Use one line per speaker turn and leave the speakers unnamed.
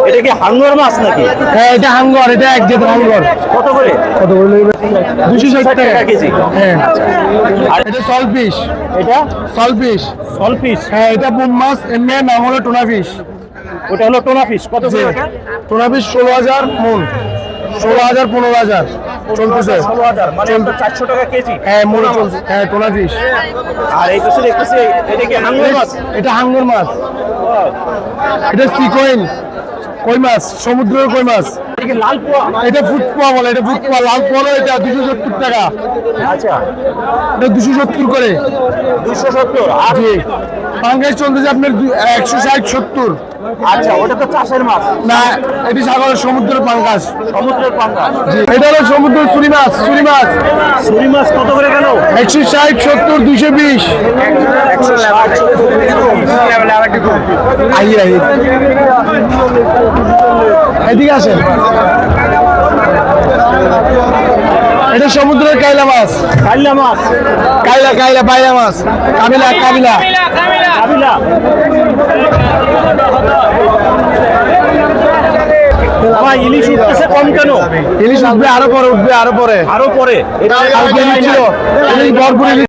এটা কি হাঙ্গর মাছ নাকি?
হ্যাঁ এটা হাঙ্গর, এটা এক জাতের হাঙ্গর।
কত করে?
কত করে নেবে? 260 টাকা
কেজি।
হ্যাঁ।
আর
এটা সলফিশ,
এটা
সলফিশ।
সলফিশ।
হ্যাঁ এটা বুম মাছ, এমনি নাম হলো টোনা ফিশ।
ওটা হলো টোনা ফিশ। কত করে ওটা?
টোনা ফিশ 16,000 মন, 16,000 15,000 চলতেছে।
16,000 মানে আপনার 400 টাকা কেজি।
হ্যাঁ মনে চলছে। হ্যাঁ টোনা ফিশ।
আর এই পাশে দেখতেছি এটা কি হাঙ্গর মাছ?
এটা হাঙ্গর মাছ। এটা সিকোয়েন কই মাছ, সমুদ্রের কই মাছ।
এটা কি লাল পোয়া?
এটা ফুট পোয়া বলে, এটা ফুট পোয়া। লাল পোয়া এটা 270 টাকা।
আচ্ছা,
এটা 270 করে।
270। আর
জি পাঙ্গাস চলতেছে আপনার 160 70।
আচ্ছা, ওটা তো চাষের মাছ,
না এটি সাগরের সমুদ্রের পাঙ্গাস।
সমুদ্রের পাঙ্গাস।
জি এটা হলো সমুদ্রের চুরি মাছ। চুরি মাছ
ছুরি মাছ কত করে গেল?
160 70 220।
160।
আই আই এদিকে আসেন। এটা সমুদ্রের কাইলা মাছ।
কাইলা মাছ।
কাইলা কাইলা বাইলা মাছ। কাবিলা কাবিলা
কাবিলা। ভাই ইলিশ উঠতেছে কম কেন?
ইলিশ উঠবে আরো পরে, উঠবে আরো পরে।
আরো পরে। এটা
কালকে ইলিশ ছিল, ইলিশ ভরপুর ইলিশ।